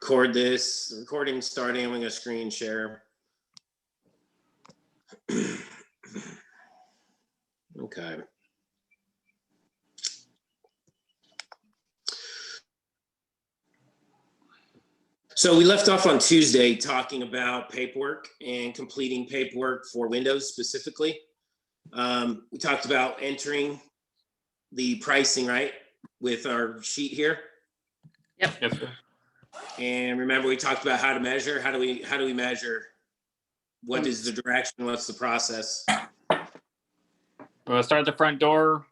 record this. Recording starting. I'm going to screen share. Okay. So we left off on Tuesday talking about paperwork and completing paperwork for Windows specifically. We talked about entering the pricing, right, with our sheet here. Yep. Yes, sir. And remember, we talked about how to measure. How do we measure? What is the direction? What's the process? We'll start at the front door,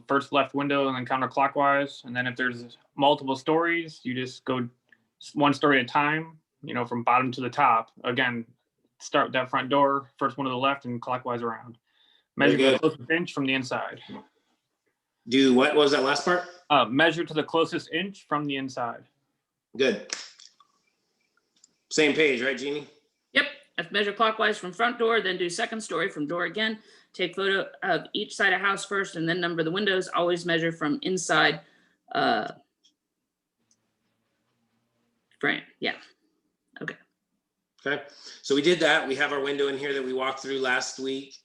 first left window, and then counterclockwise. And then if there's multiple stories, you just go one story at a time, from bottom to the top. Again, start that front door, first one to the left, and clockwise around. Measure to the closest inch from the inside. Do what was that last part? Measure to the closest inch from the inside. Good. Same page, right, Jeannie? Yep. Have to measure clockwise from front door, then do second story from door again. Take photo of each side of house first, and then number the windows. Always measure from inside frame. Yeah. Okay. Okay. So we did that. We have our window in here that we walked through last week.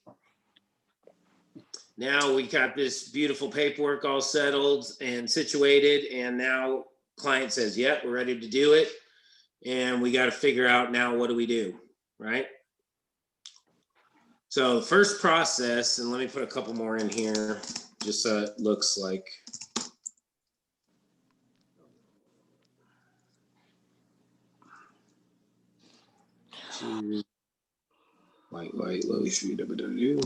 Now we got this beautiful paperwork all settled and situated, and now client says, yep, we're ready to do it. And we got to figure out now, what do we do, right? So the first process, and let me put a couple more in here, just so it looks like. White, low, street, do.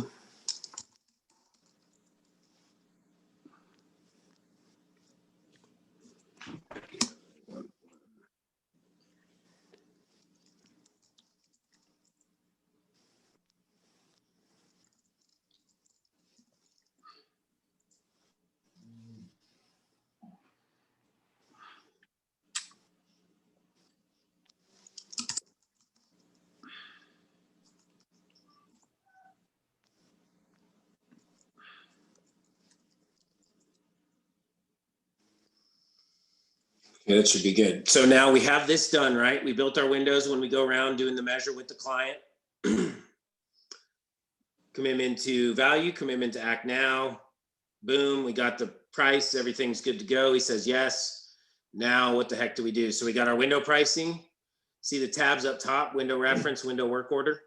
Yeah, that should be good. So now we have this done, right? We built our windows. When we go around doing the measure with the client, commitment to value, commitment to act now. Boom, we got the price. Everything's good to go. He says yes. Now what the heck do we do? So we got our window pricing. See the tabs up top, window reference, window work order.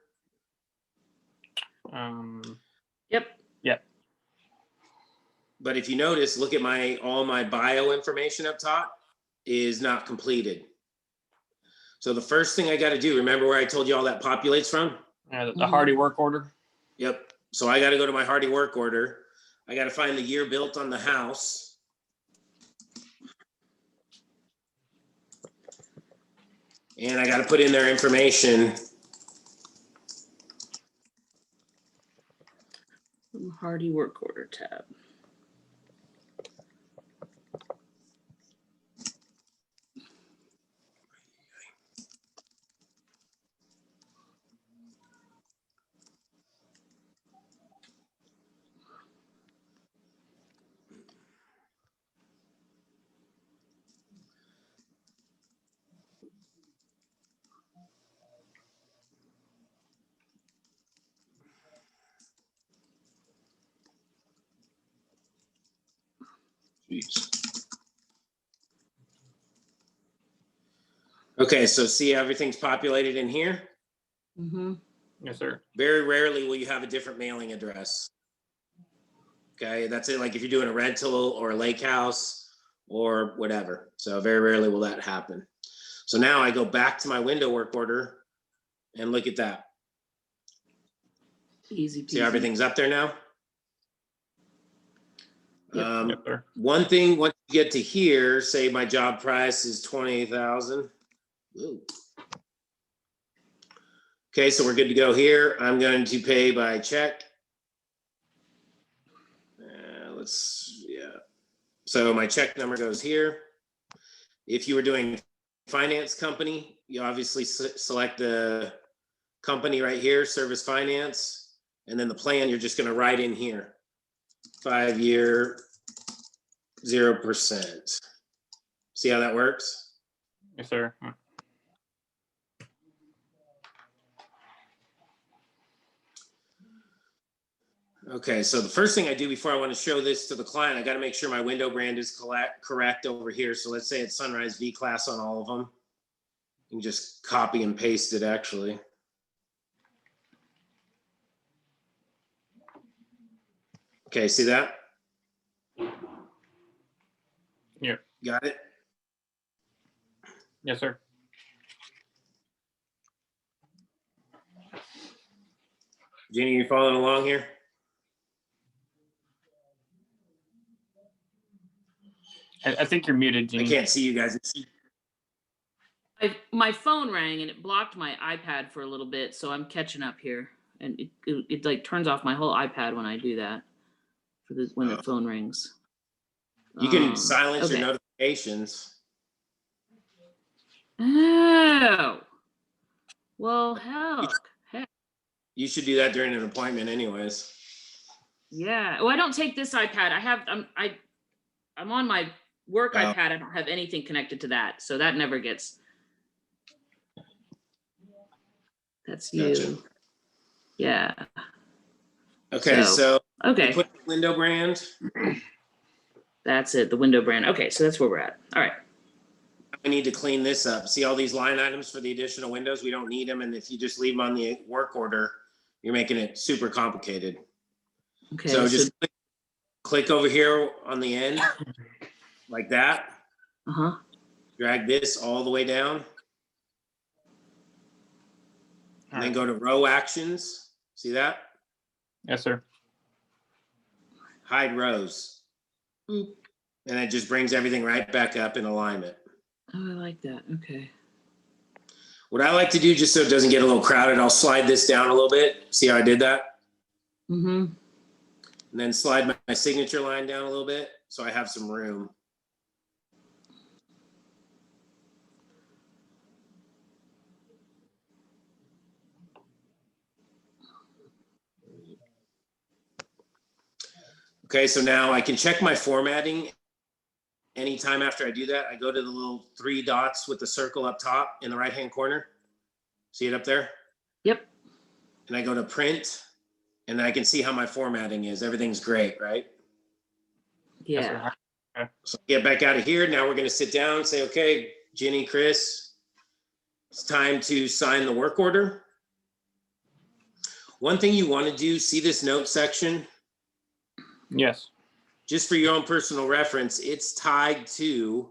Yep. Yep. But if you notice, look at all my bio information up top is not completed. So the first thing I got to do, remember where I told you all that populates from? The Hardy work order. Yep. So I got to go to my Hardy work order. I got to find the year built on the house. And I got to put in their information. Hardy work order tab. Jeez. Okay, so see everything's populated in here? Mm-hmm. Yes, sir. Very rarely will you have a different mailing address. Okay, that's it. Like if you're doing a rental or a lake house or whatever. So very rarely will that happen. So now I go back to my window work order and look at that. Easy peasy. See how everything's up there now? Yep. Yes, sir. One thing, once you get to here, say my job price is 20,000. Okay, so we're good to go here. I'm going to pay by check. So my check number goes here. If you were doing finance company, you obviously select the company right here, Service Finance, and then the plan you're just going to write in here. 5-year, 0%. See how that works? Yes, sir. Okay, so the first thing I do before I want to show this to the client, I got to make sure my window brand is correct over here. So let's say it's Sunrise V class on all of them. You can just copy and paste it actually. Okay, see that? Yeah. Got it? Yes, sir. Jenny, you following along here? I think you're muted, I Gene. can't see you guys. My phone rang and it blocked my iPad for a little bit, so I'm catching up here. And it like turns off my whole iPad when I do that when the phone rings. You can silence your okay. notifications. Oh, well, heck. You should do that during an appointment anyways. Yeah. Well, I don't take this iPad. I'm on my work Oh. iPad. I don't have anything connected to that, so that never gets. That's you. Gotcha. Yeah. Okay, so okay. put the window brand. That's it. The window brand. Okay, so that's where we're at. All right. I need to clean this up. See all these line items for the additional windows? We don't need them. And if you just leave them on the work order, you're making it super complicated. Okay. So just click over here on the end like that. Uh-huh. Drag this all the way down. And then go to row actions. See that? Yes, sir. Hide rows. And it just brings everything right back up in alignment. Oh, I like that. Okay. What I like to do, just so it doesn't get a little crowded, I'll slide this down a little bit. See how I did that? Mm-hmm. And then slide my signature line down a little bit so I have some room. Okay, so now I can check my formatting. Anytime after I do that, I go to the little 3 dots with the circle up top in the right-hand corner. See it up there? Yep. And I go to print, and I can see how my formatting is. Everything's great, right? Yeah. So get back out of here. Now we're going to sit down and say, okay, Ginny, Chris, it's time to sign the work order. One thing you want to do, see this note section? Yes. Just for your own personal reference, it's tied to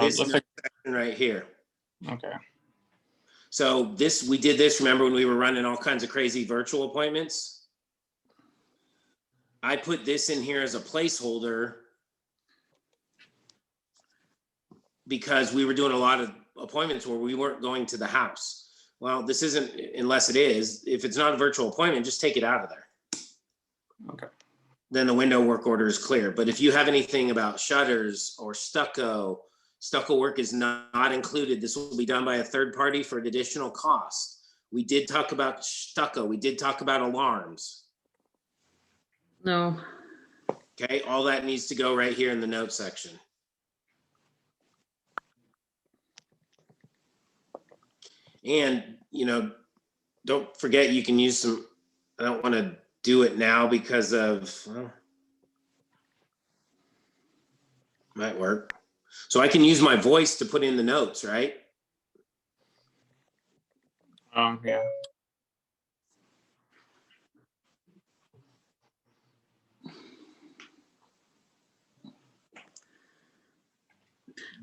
this Looks note like, section right here. okay. So we did this, remember when we were running all kinds of crazy virtual appointments? I put this in here as a placeholder because we were doing a lot of appointments where we weren't going to the house. Well, this isn't, unless it is. If it's not a virtual appointment, just take it out of there. Okay. Then the window work order is clear. But if you have anything about shutters or stucco work is not included. This will be done by a third party for an additional cost. We did talk about stucco. We did talk about alarms. No. Okay, all that needs to go right here in the note section. And, don't forget you can use some, I don't want to do it now because of, well, might work. So I can use my voice to put in the notes, right? Yeah.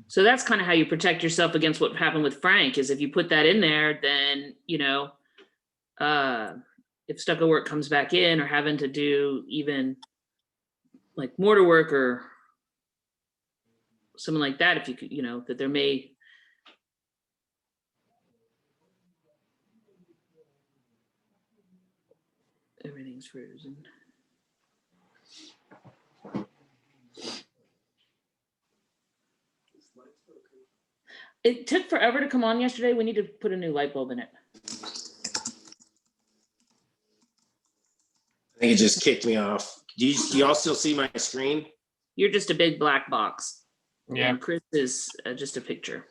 So that's kind of how you protect yourself against what happened with Frank, is if you put that in there, then, if stucco work comes back in or having to do even like mortar work or something like that, if you could, that there may. Everything's frozen. It took forever to come on yesterday. We need to put a new light bulb in it. I think it just kicked me off. Do y'all still see my screen? You're just a big black box. Yeah. And Chris is just a picture.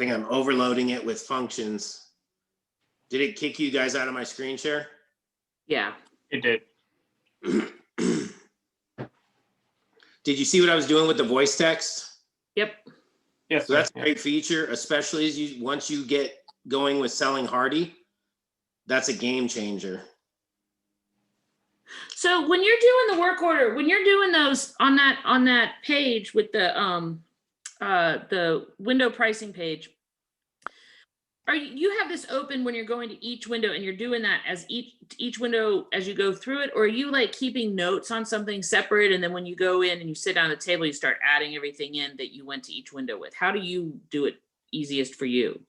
think I'm overloading it with functions. Did it kick you guys out of my screen share? Yeah. It did. Did you see what I was doing with the voice text? Yep. Yes. So that's a yeah. great feature, especially as you once you get going with selling Hardy. That's a game changer. So when you're doing the work order, when you're doing those on that page with the window pricing page, you have this open when you're going to each window and you're doing that as each window as you go through it, or are you like keeping notes on something separate and then when you go in and you sit down at the table you start adding everything in that you went to each window with? How do you do it easiest for you?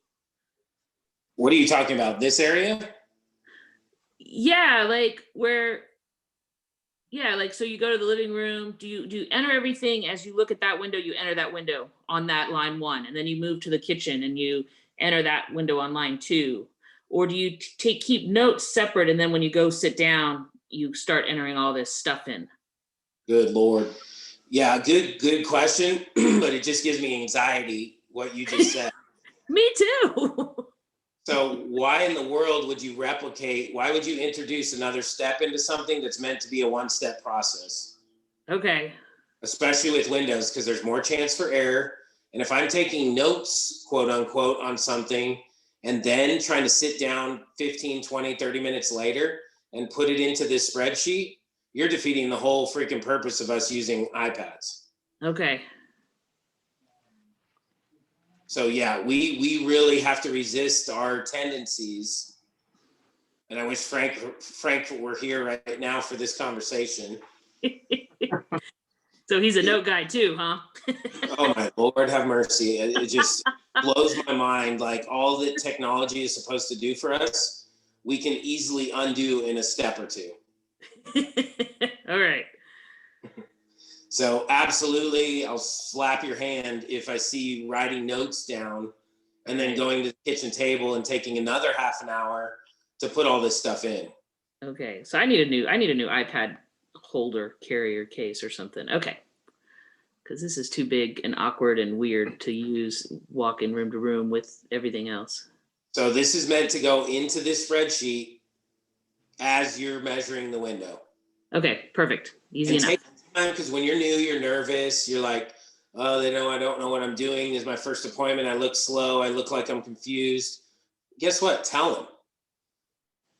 What are you talking about? This area? Yeah, like where, yeah, like so you go to the living room, do you enter everything as you look at that window, you enter that window on that line 1, and then you move to the kitchen and you enter that window on line 2? Or do you keep notes separate and then when you go sit down, you start entering all this stuff in? Good Lord. Yeah, good question, but it just gives me anxiety what you just said. Me too. So why in the world would you replicate? Why would you introduce another step into something that's meant to be a one-step process? Okay. Especially with Windows, because there's more chance for error. And if I'm taking notes, quote unquote, on something, and then trying to sit down 15, 20, 30 minutes later and put it into this spreadsheet, you're defeating the whole freaking purpose of us using iPads. Okay. So yeah, we really have to resist our tendencies. And I wish Frank were here right now for this conversation. So he's a note guy too, huh? Oh my Lord, have mercy. It just blows my mind. Like all that technology is supposed to do for us, we can easily undo in a step or two. All right. So absolutely, I'll slap your hand if I see you writing notes down and then going to the kitchen table and taking another half an hour to put all this stuff in. Okay. So I need a new iPad holder carrier case or something. Okay. Because this is too big and awkward and weird to use walking room to room with everything else. So this is meant to go into this spreadsheet as you're measuring the window. Okay, perfect. Easy enough. Take time, because when you're new, you're nervous. You're like, oh, I don't know what I'm doing. This is my first appointment. I look slow. I look like I'm confused. Guess what? Tell them.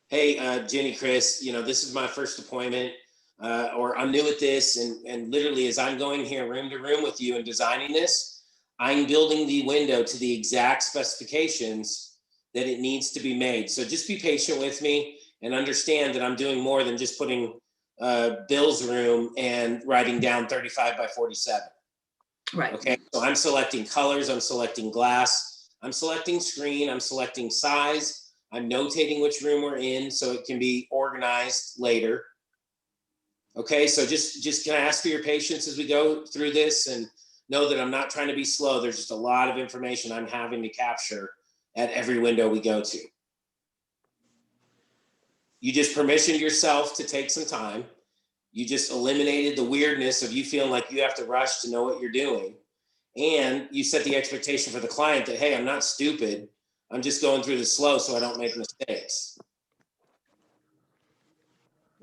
Hey, Jenny, Chris, this is my first appointment. Or I'm new at this, and literally as I'm going here room to room with you and designing this, I'm building the window to the exact specifications that it needs to be made. So just be patient with me and understand that I'm doing more than just putting Bill's room and writing down 35 by 47. Right. Okay, so I'm selecting colors, I'm selecting glass, I'm selecting screen, I'm selecting size, I'm notating which room we're in so it can be organized later. Okay, so just can I ask for your patience as we go through this, and know that I'm not trying to be slow. There's just a lot of information I'm having to capture at every window we go to. You just permissioned yourself to take some time. You just eliminated the weirdness of you feeling like you have to rush to know what you're doing. And you set the expectation for the client that, hey, I'm not stupid. I'm just going through this slow so I don't make mistakes.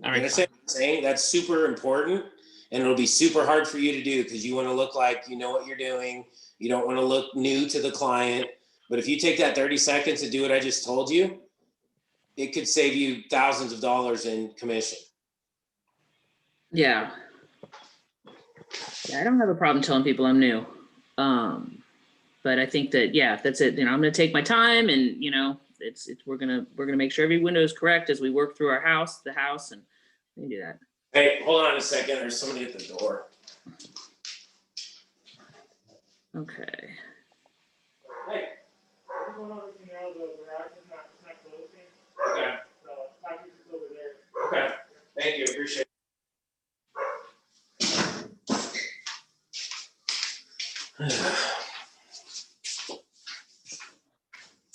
You understand what I'm saying? That's super important, and it'll be super hard for you to do because you want to look like you know what you're doing. You don't want to look new to the client. But if you take that 30 seconds to do what I just told you, it could save you thousands of dollars in commission. Yeah. I don't have a problem telling people I'm new. But I think that, yeah, that's it. I'm going to take my time, and we're going to make sure every window is correct as we work through the house, and we can do that. Hey, hold on a second. There's somebody at the door. Okay. Hey. Okay. Okay. Thank you. Appreciate it.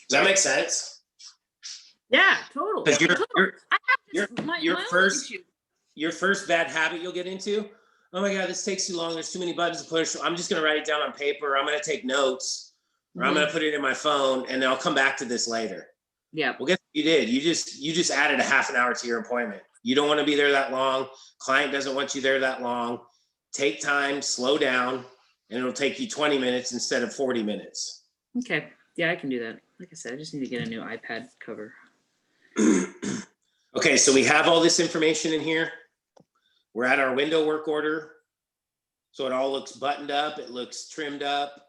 Does that make sense? Yeah, totally. Your first bad habit you'll get into, oh my God, this takes too long. There's too many buttons to push. I'm just going to write it down on paper. I'm going to take notes. or I'm gonna put it in my phone and then I'll come back to this later. Yeah. Well, guess what you did? You just added a half an hour to your appointment. You don't want to be there that long. Client doesn't want you there that long. Take time, slow down, and it'll take you 20 minutes instead of 40 minutes. Okay. Yeah, I can do that. Like I said, I just need to get a new iPad cover. Okay, so we have all this information in here. We're at our window work order. So it all looks buttoned up. It looks trimmed up.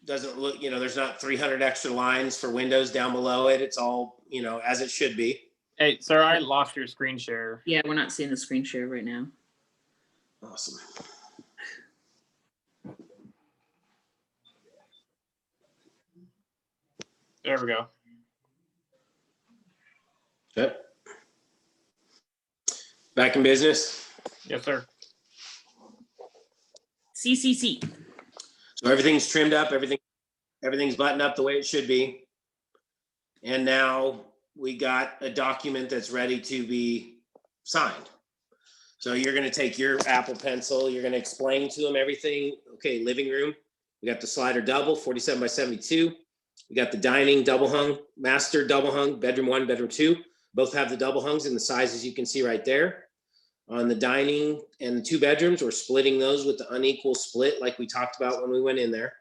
Doesn't look, there's not 300 extra lines for windows down below it. It's all, as it should be. Hey, sir, I lost your screen share. Yeah, we're not seeing the screen share right now. Awesome. There we go. Okay. Back in business. Yes, sir. CCC. So everything's trimmed up, everything's buttoned up the way it should be. And now we got a document that's ready to be signed. So you're going to take your Apple Pencil, you're going to explain to them everything. Okay, living room. We got the slider double, 47 by 72. We got the dining double hung, master double hung, bedroom 1, bedroom 2. Both have the double hungs in the sizes you can see right there. On the dining and the 2 bedrooms, we're splitting those with the unequal split like we talked about when we went in there.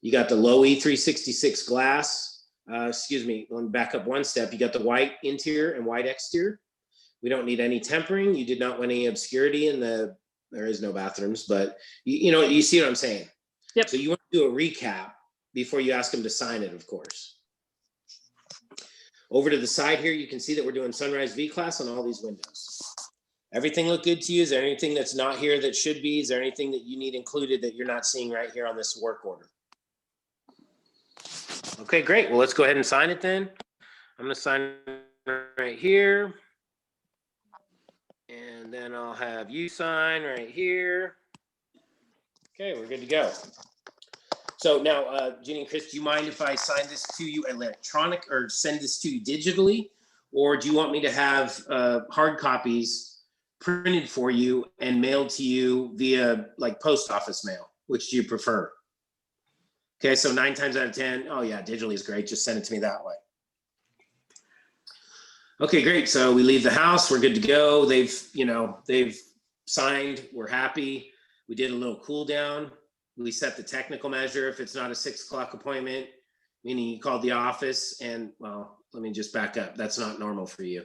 You got the low E366 glass. Excuse me, let me back up one step. You got the white interior and white exterior. We don't need any tempering. You did not want any obscurity in there is no bathrooms, but you see what I'm saying? Yep. So you want to do a recap before you ask them to sign it, of course. Over to the side here, you can see that we're doing sunrise V-class on all these windows. Everything look good to you? Is there anything that's not here that should be? Is there anything that you need included that you're not seeing right here on this work order? Okay, great. Well, let's go ahead and sign it then. I'm going to sign right here. And then I'll have you sign right here. Okay, we're good to go. So now, Jenny and Chris, do you mind if I sign this to you electronic or send this to you digitally? Or do you want me to have hard copies printed for you and mailed to you via like post office mail? Which do you prefer? Okay, so 9 times out of 10, oh yeah, digitally is great. Just send it to me that way. Okay, great. So we leave the house. We're good to go. They've signed. We're happy. We did a little cool down. We set the technical measure. If it's not a 6 o'clock appointment, meaning you called the office and, well, let me just back up. That's not normal for you.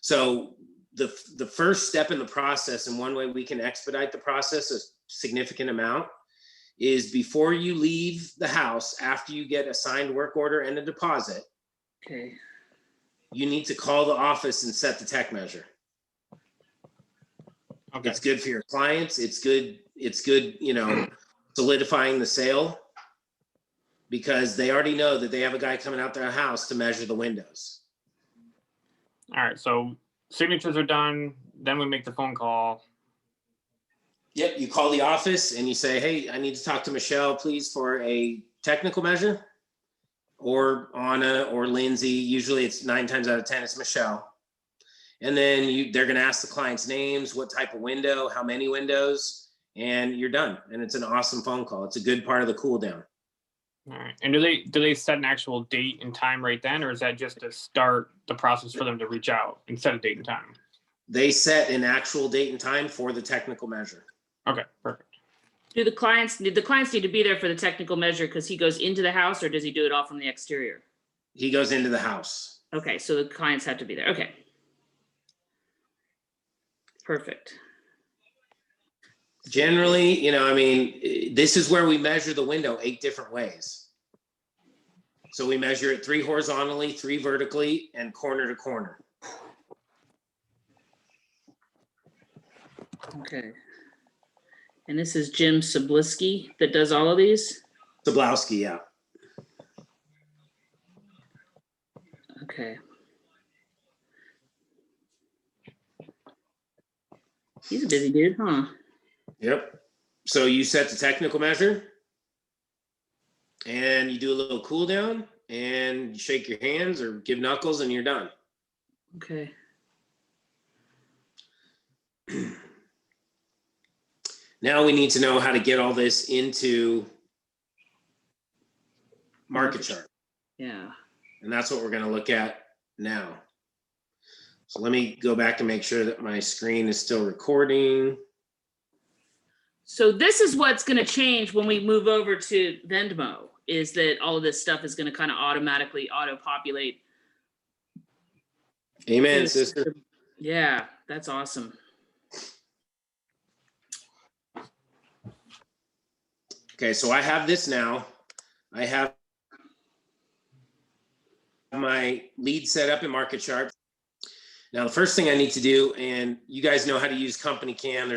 So the first step in the process, and one way we can expedite the process a significant amount, is before you leave the house, after you get a signed work order and a deposit, Okay. you need to call the office and set the tech measure. Okay. It's good for your clients. It's good, solidifying the sale, because they already know that they have a guy coming out their house to measure the windows. All right. So signatures are done. Then we make the phone call. Yep, you call the office and you say, hey, I need to talk to Michelle, please, for a technical measure, or Anna or Lindsay. Usually it's 9 times out of 10, it's Michelle. And then they're going to ask the client's names, what type of window, how many windows, and you're done. And it's an awesome phone call. It's a good part of the cool down. All right. And do they set an actual date and time right then, or is that just to start the process for them to reach out and set a date and time? They set an actual date and time for the technical measure. Okay, perfect. Did the clients need to be there for the technical measure because he goes into the house, or does he do it all from the exterior? He goes into the house. Okay, so the clients have to be there. Okay. Perfect. Generally, this is where we measure the window 8 different ways. So we measure it 3 horizontally, 3 vertically, and corner to corner. Okay. And this is Jim Sablisky that does all of these? Zablowski, yeah. Okay. He's a busy dude, huh? Yep. So you set the technical measure and you do a little cool down and you shake your hands or give knuckles and you're done. Okay. Now we need to know how to get all this into market chart. Yeah. And that's what we're going to look at now. So let me go back and make sure that my screen is still recording. So this is what's going to change when we move over to Venmo, is that all of this stuff is going to kind of automatically auto-populate. Amen, sister. Yeah, that's awesome. Okay, so I have this now. I have my lead set up in market chart. Now, the first thing I need to do, and you guys know how to use Company Cam.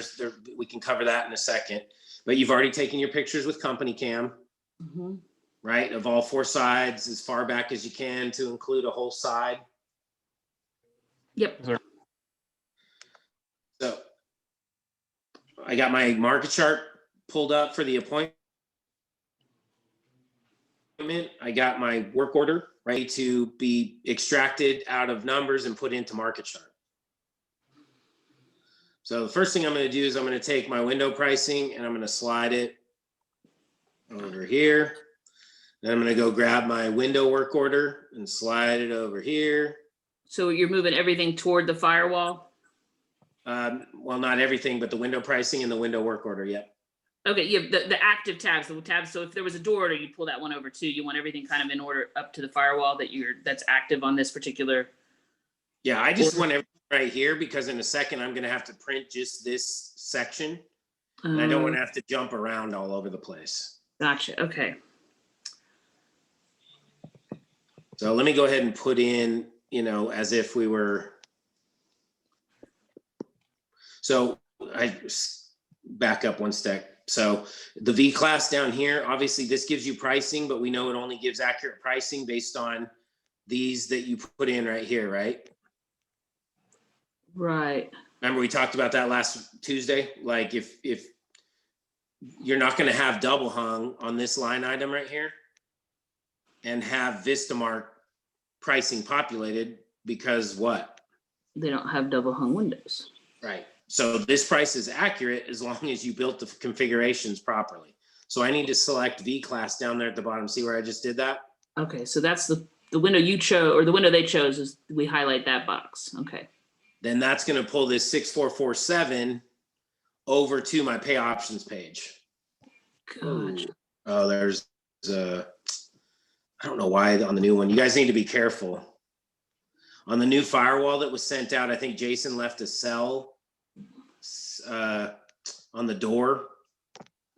We can cover that in a second. But you've already taken your pictures with Company Cam, right? Of all 4 sides, as far back as you can to include a whole side. Yep. So I got my market chart pulled up for the appointment. I got my work order ready to be extracted out of numbers and put into market chart. So the first thing I'm going to do is I'm going to take my window pricing and I'm going to slide it over here. Then I'm going to go grab my window work order and slide it over here. So you're moving everything toward the firewall? Well, not everything, but the window pricing and the window work order. Yep. Okay, yeah, the active tabs, the tabs. So if there was a door order, you pull that one over too. You want everything kind of in order up to the firewall that's active on this particular. Yeah, I just want everything right here because in a second I'm going to have to print just this section, and I don't want to have to jump around all over the place. Gotcha. Okay. So let me go ahead and put in, as if we were. So I back up one step. So the V class down here, obviously this gives you pricing, but we know it only gives accurate pricing based on these that you put in right here, right? Right. Remember we talked about that last Tuesday? Like if you're not going to have double hung on this line item right here and have Vistamark pricing populated because what? They don't have double hung windows. Right. So this price is accurate as long as you built the configurations properly. So I need to select V class down there at the bottom. See where I just did that? Okay, so that's the window you chose, or the window they chose is we highlight that box. Okay. Then that's going to pull this 6447 over to my pay options page. Gotcha. Oh, there's I don't know why on the new one. You guys need to be careful. On the new firewall that was sent out, I think Jason left a cell on the door.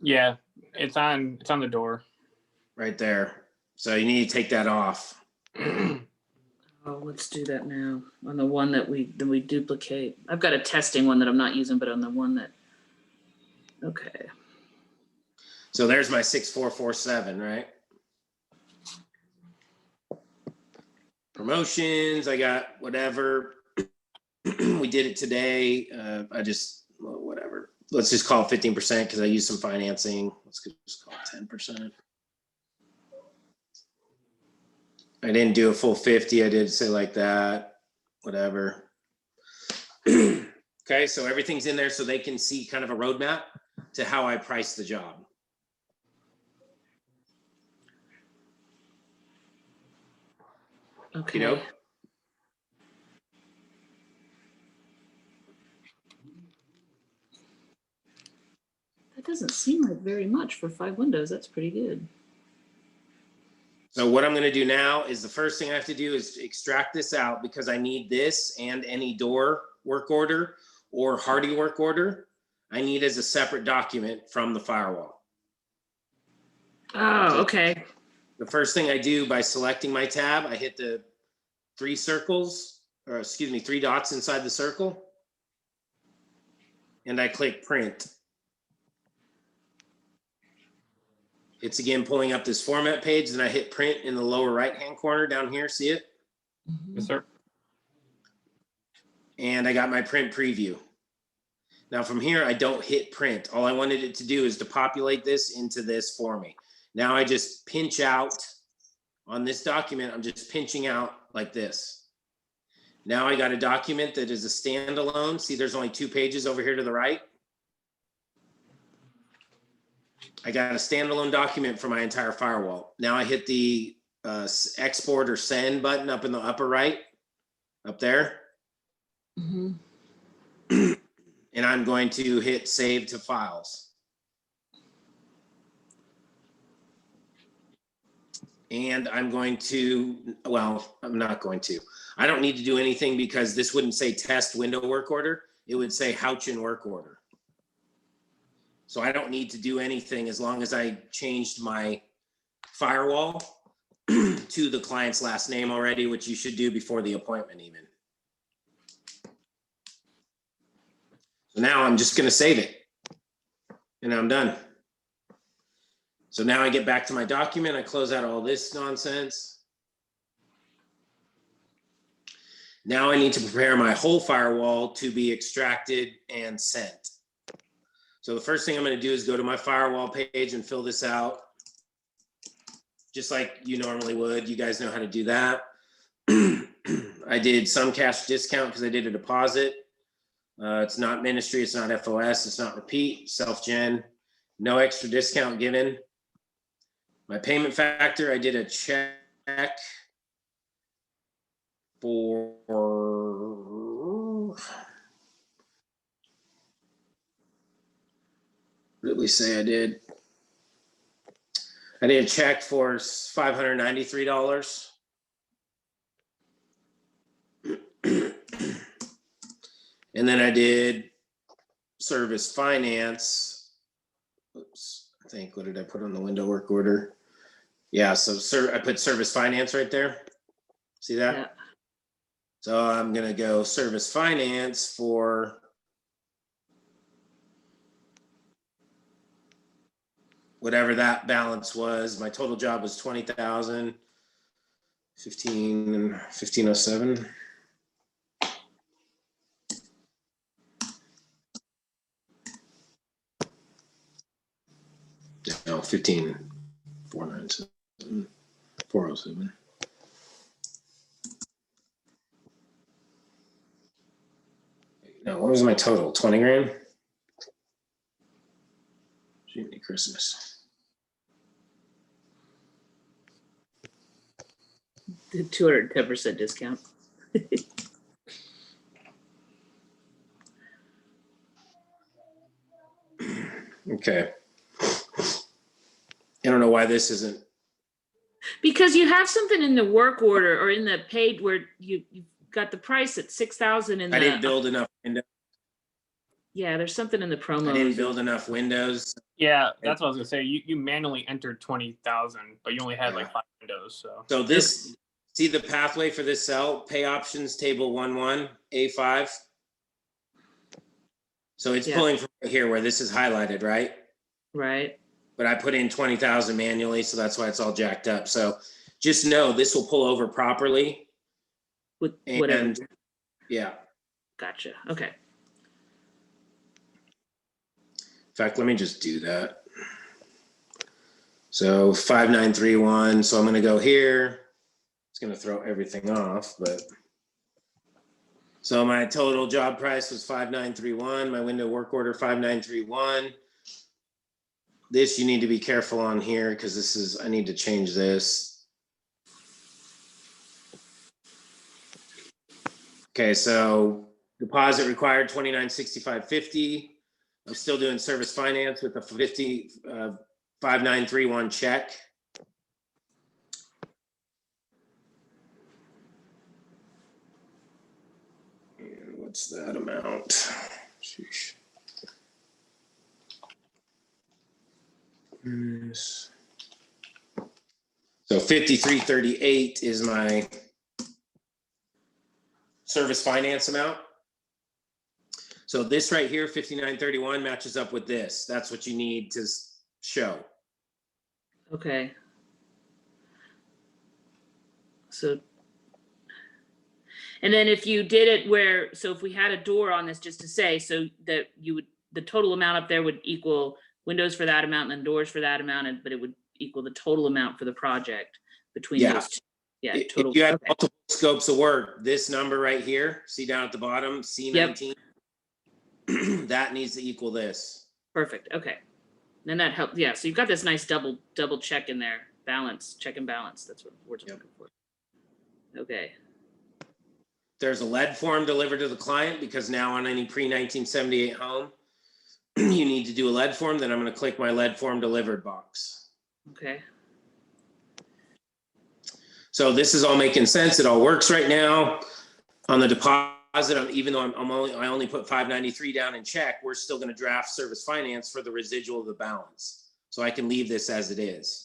Yeah, it's on the door. Right there. So you need to take that off. Oh, let's do that now on the one that we duplicate. I've got a testing one that I'm not using, but on the one that, okay. So there's my 6447, right? Promotions, I got whatever. We did it today. Whatever. Let's just call it 15% because I used some financing. Let's just call it 10%. I didn't do a full 50. I did say like that, whatever. Okay, so everything's in there so they can see kind of a roadmap to how I price the job. Okay. You know? That doesn't seem like very much for 5 windows. That's pretty good. So what I'm going to do now is the first thing I have to do is extract this out because I need this and any door work order or Hardy work order. I need as a separate document from the firewall. Oh, okay. The first thing I do by selecting my tab, I hit the 3 dots inside the circle. And I click print. It's again pulling up this format page. Then I hit print in the lower right-hand corner down here. See it? Yes, sir. And I got my print preview. Now from here, I don't hit print. All I wanted it to do is to populate this into this for me. Now I just pinch out on this document. I'm just pinching out like this. Now I got a document that is a standalone. See, there's only 2 pages over here to the right. I got a standalone document for my entire firewall. Now I hit the export or send button up in the upper right, up there. Mhm. And I'm going to hit save to files. And I'm going to, well, I'm not going to. I don't need to do anything because this wouldn't say test window work order. It would say Houchin work order. So I don't need to do anything as long as I changed my firewall to the client's last name already, which you should do before the appointment even. So now I'm just going to save it and I'm done. So now I get back to my document. I close out all this nonsense. Now I need to prepare my whole firewall to be extracted and sent. So the first thing I'm going to do is go to my firewall page and fill this out just like you normally would. You guys know how to do that. I did some cash discount because I did a deposit. It's not ministry, it's not FOS, it's not repeat, self-gen, no extra discount given. My payment factor, I did a check for, what did we say I did? I did a check for $593. And then I did service finance. Oops, I think, what did I put on the window work order? Yeah, so I put service finance right there. See that? Yeah. So I'm gonna go service finance for whatever that balance was. My total job was 20,000, 1507. No, 15,497, 407. No, what was my total? 20 grand? Jiminy Christmas. The 210% discount. Okay. I don't know why this isn't. Because you have something in the work order or in the paid where you've got the price at 6,000 in the. I didn't build enough windows. Yeah, there's something in the promos. I didn't build enough windows. Yeah, that's what I was gonna say. You manually entered 20,000, but you only had like Yeah. 5 windows. So So this, see the pathway for this cell, pay options table 1-1, A5. So it's Yeah. pulling from right here where this is highlighted, right? Right. But I put in 20,000 manually, so that's why it's all jacked up. So just know this will pull over properly. With whatever. And yeah, Gotcha. Okay. in fact, let me just do that. So 5931, so I'm gonna go here. It's gonna throw everything off, but. So my total job price was 5931, my window work order 5931. This you need to be careful on here because this is, I need to change this. Okay, so deposit required 2965.50. I'm still doing service finance with a 5931 check. And what's that amount? Sheesh. So 5338 is my service finance amount. So this right here, 5931 matches up with this. That's what you need to show. Okay. So, and then if you did it where, so if we had a door on this, just to say, so that you would, the total amount up there would equal windows for that amount and then doors for that amount, but it would equal the total amount for the project between Yeah. those two. Yeah, If total. you have Okay. multiple scopes of work, this number right here, see down at the bottom, C19, that needs to equal this. Perfect. Okay. Then that helps. Yeah. So you've got this nice double check in there. Balance, check and balance. That's what we're looking for. Okay. There's a lead form delivered to the client because now on any pre-1978 home, you need to do a lead form. Then I'm going to click my lead form delivered box. Okay. So this is all making sense. It all works right now. On the deposit, even though I only put 593 down in check, we're still going to draft service finance for the residual of the balance. So I can leave this as it is.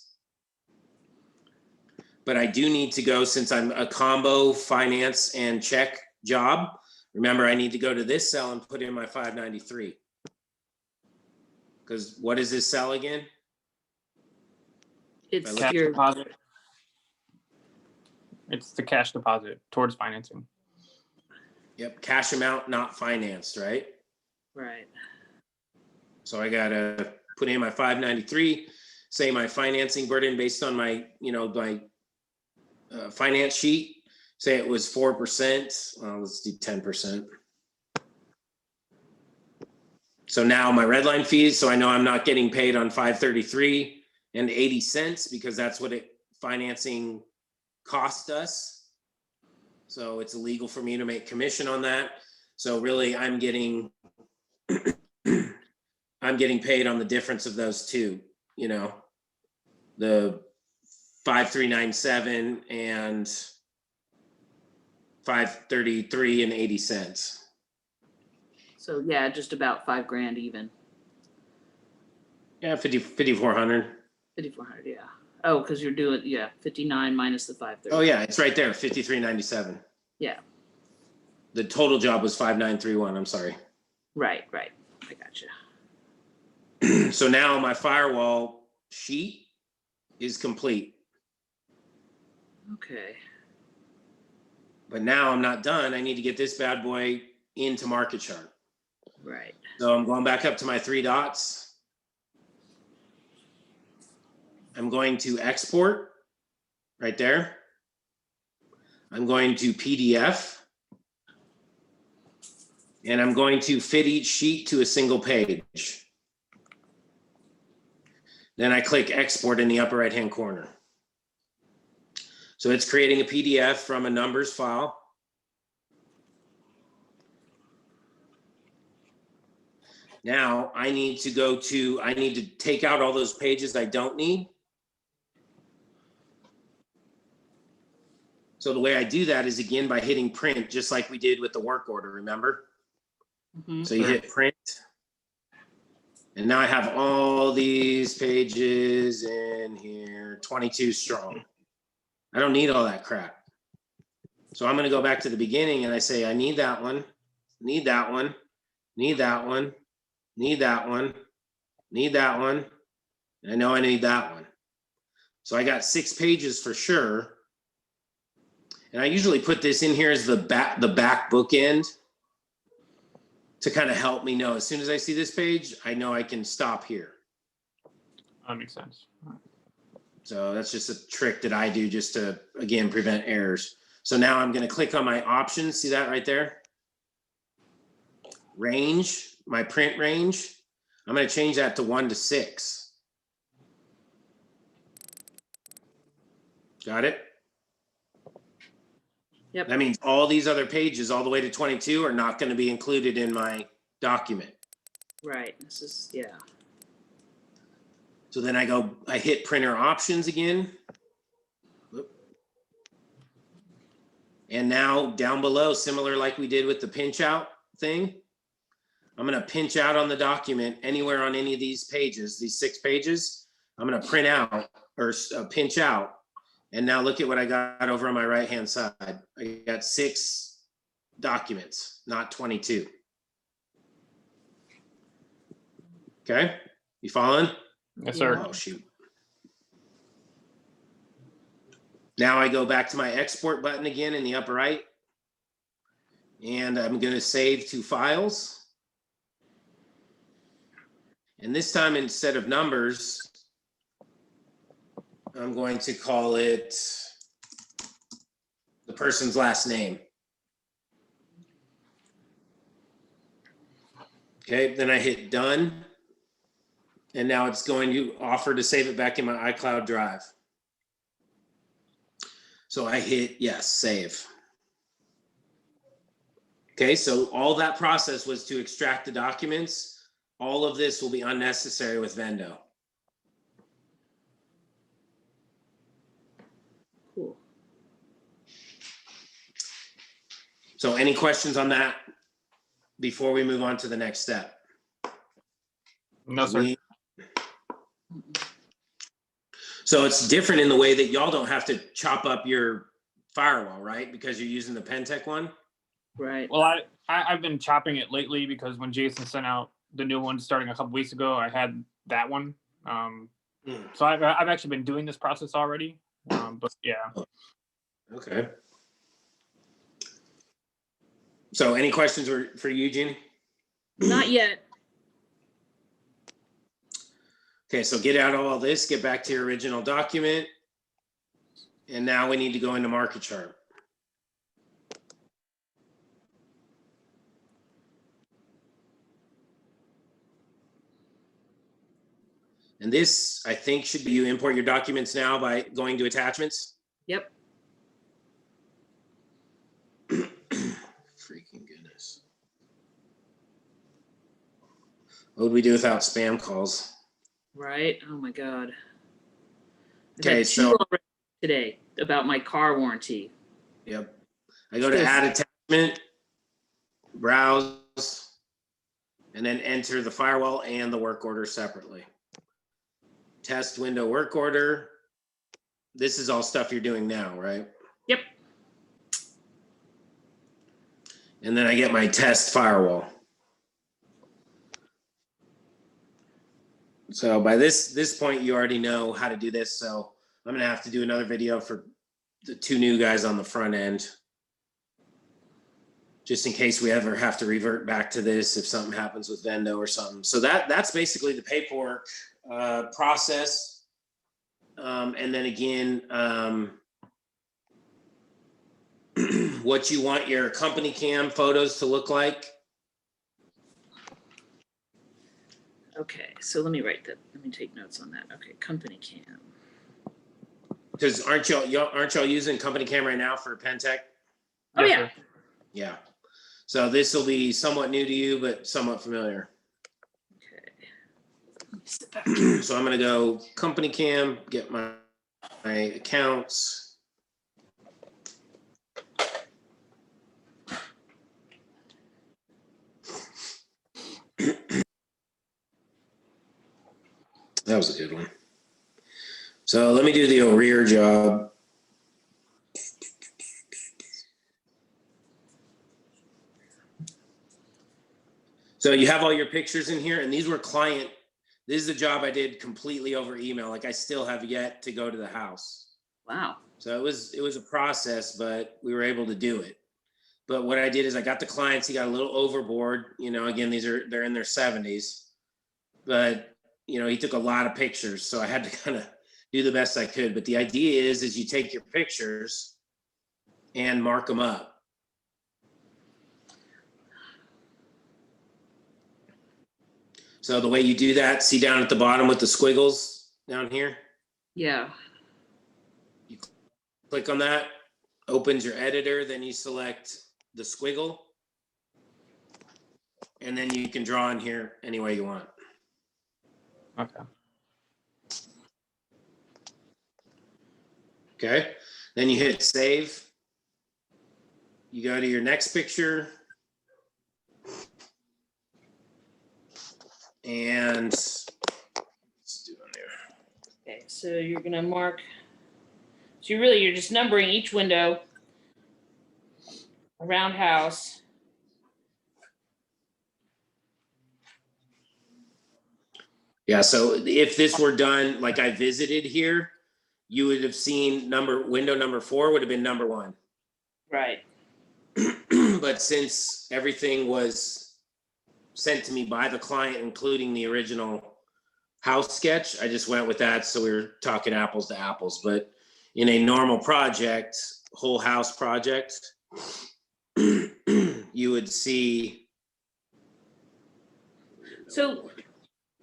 But I do need to go, since I'm a combo finance and check job. Remember, I need to go to this cell and put in my 593. Because what is this cell again? It's Cash your deposit. It's the cash deposit towards financing. Yep, cash amount not financed, right? right. So I gotta put in my 593, say my financing burden based on my, my finance sheet. Say it was 4%. Let's do 10%. So now my red line fees. So I know I'm not getting paid on 533 and 80 cents because that's what financing cost us. So it's illegal for me to make commission on that. So really I'm getting paid on the difference of those two, the 5397 and 533 and 80 cents. So yeah, just about $5,000 even. Yeah, 5,400. 5,400. Yeah. Oh, because you're doing 59 minus the 530. Oh yeah, it's right there, 5397. Yeah. The total job was 5931. I'm sorry. Right. I gotcha. So now my firewall sheet is complete. Okay. But now I'm not done. I need to get this bad boy into market chart. Right. So I'm going back up to my three dots. I'm going to export right there. I'm going to PDF. And I'm going to fit each sheet to a single page. Then I click export in the upper right-hand corner. So it's creating a PDF from a numbers file. Now I need to take out all those pages I don't need. So the way I do that is again by hitting print, just like we did with the work order, remember? Mm-hmm. So you hit print. And now I have all these pages in here, 22 strong. I don't need all that crap. So I'm going to go back to the beginning and I say, I need that one, need that one, need that one, need that one, need that one. And I know I need that one. So I got 6 pages for sure. And I usually put this in here as the back bookend to kind of help me know as soon as I see this page, I know I can stop here. That makes sense. So that's just a trick that I do just to, again, prevent errors. So now I'm going to click on my options. See that right there? Range, my print range. I'm going to change that to 1 to 6. Got it? Yep. That means all these other pages all the way to 22 are not going to be included in my document. Right. This is, yeah. So then I hit printer options again. And now down below, similar like we did with the pinch out thing, I'm going to pinch out on the document anywhere on any of these pages, these 6 pages. I'm going to print out or pinch out. And now look at what I got over on my right-hand side. I got 6 documents, not 22. Okay, you following? Yes, sir. Oh, shoot. Now I go back to my export button again in the upper right. And I'm going to save to files. And this time, instead of numbers, I'm going to call it the person's last name. Okay, then I hit done. And now it's going to offer to save it back in my iCloud Drive. So I hit yes, save. Okay, so all that process was to extract the documents. All of this will be unnecessary with Vendo. Cool. So any questions on that before we move on to the next step? No, sir. So it's different in the way that y'all don't have to chop up your firewall, right? Because you're using the Pentec one? Right. Well, I've been chopping it lately because when Jason sent out the new one starting a couple weeks ago, I had that one. So I've actually been doing this process already. But yeah. Okay. So any questions for you, Jeannie? Not yet. Okay, so get out all this, get back to your original document. And now we need to go into market chart. And this, I think, should be you import your documents now by going to attachments. Yep. Freaking goodness. What would we do without spam calls? Right. Oh my God. Okay, I've had so- two already today about my car warranty. Yep. I go to add attachment, browse, and then enter the firewall and the work order separately. Test window work order. This is all stuff you're doing now, right? Yep. And then I get my test firewall. So by this point, you already know how to do this. So I'm gonna have to do another video for the two new guys on the front end, just in case we ever have to revert back to this if something happens with Vendo or something. So that's basically the paperwork process. And then again, what you want your company cam photos to look like. Okay. So let me write that. Let me take notes on that. Okay. Company cam. Because aren't y'all using company cam right now for Pentec? Oh, Yes, yeah. sir. Yeah. So this will be somewhat new to you, but somewhat familiar. Okay. Let me sit back. So I'm gonna go company cam, get my accounts. That was a good one. So let me do the rear job. So you have all your pictures in here, and these were client. This is a job I did completely over email. Like I still have yet to go to the house. Wow. So it was a process, but we were able to do it. But what I did is I got the clients. He got a little overboard. You know, again, they're in their 70s, but you know, he took a lot of pictures, so I had to kind of do the best I could. But the idea is you take your pictures and mark them up. So the way you do that, see down at the bottom with the squiggles down here, Yeah. click on that, opens your editor, then you select the squiggle, and then you can draw in here any way you want. Okay. Okay, then you hit save. You go to your next picture. And let's do it there. Okay. So you're going to mark. So you're just numbering each window around house. Yeah, so if this were done like I visited here, you would have seen window number 4 would have been number 1. Right. But since everything was sent to me by the client, including the original house sketch, I just went with that. So we were talking apples to apples. But in a normal project, whole house project, you would see. So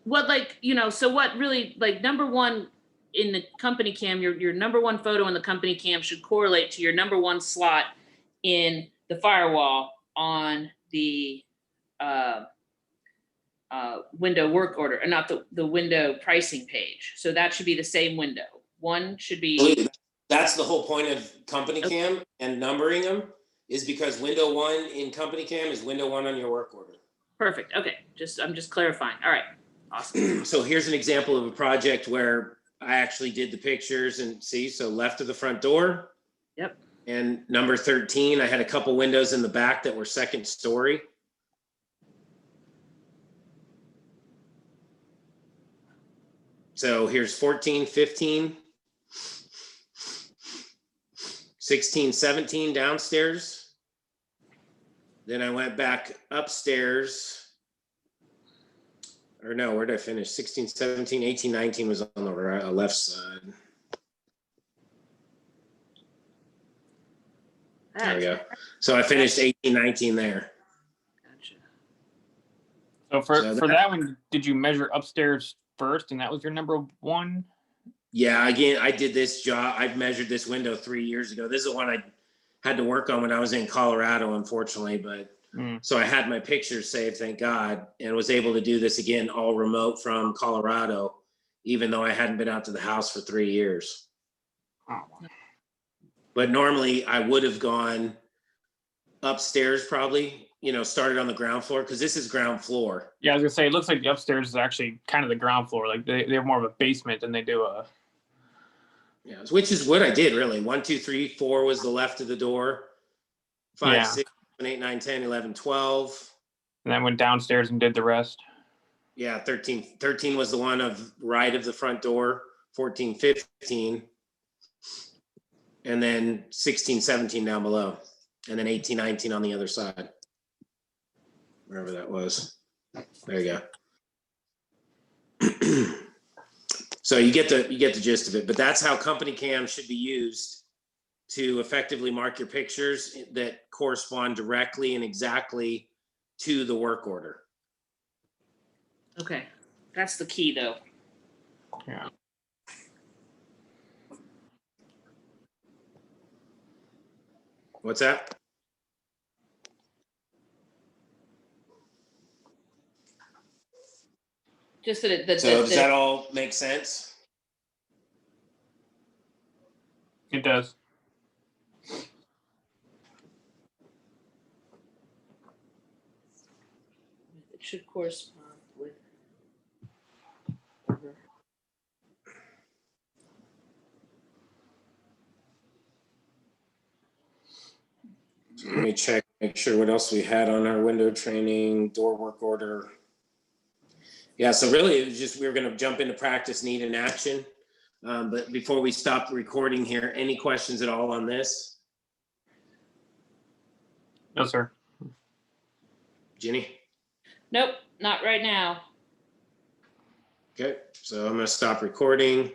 what, like, you know, so what really, like, number one in the company cam, your number one photo in the company cam should correlate to your number one slot in the firewall on the window work order, or not the window pricing page. So that should be the same window. One should be. Absolutely. That's the whole point of company cam and numbering them, is because window one in company cam is window one on your work order. Perfect. Okay. I'm just clarifying. All right. Awesome. So here's an example of a project where I actually did the pictures and see, so left of the front door. Yep. And number 13, I had a couple windows in the back that were second story. So here's 14, 15, 16, 17 downstairs. Then I went back upstairs. Or no, where did I finish? 16, 17, 18, 19 was on the left side. There we go. So I finished 18, 19 there. Gotcha. So for that one, did you measure upstairs first and that was your number one? Yeah, again, I did this job. I've measured this window 3 years ago. This is the one I had to work on when I was in Colorado, unfortunately. But so I had my pictures saved, thank God, and was able to do this again all remote from Colorado, even though I hadn't been out to the house for 3 years. Oh. But normally I would have gone upstairs, probably, you know, started on the ground floor, because this is ground floor. Yeah, I was gonna say, it looks like the upstairs is actually kind of the ground floor. Like they have more of a basement than they do a. Yeah, which is what I did really. 1, 2, 3, 4 was the left of the door. 5, Yeah. 6, 7, 8, 9, 10, 11, 12. And then went downstairs and did the rest. Yeah, 13 was the one of right of the front door. 14, 15. And then 16, 17 down below. And then 18, 19 on the other side. Wherever that was. There you go. So you get the gist of it, but that's how company cam should be used to effectively mark your pictures that correspond directly and exactly to the work order. Okay. That's the key though. Yeah. What's that? Just that it, So does that all make sense? It does. it should correspond with. So let me check, make sure what else we had on our window training, door work order. Yeah, so really it was just, we were going to jump into practice, need, and action. But before we stop recording here, any questions at all on this? No, sir. Ginny? Nope, not right now. Okay, so I'm going to stop recording.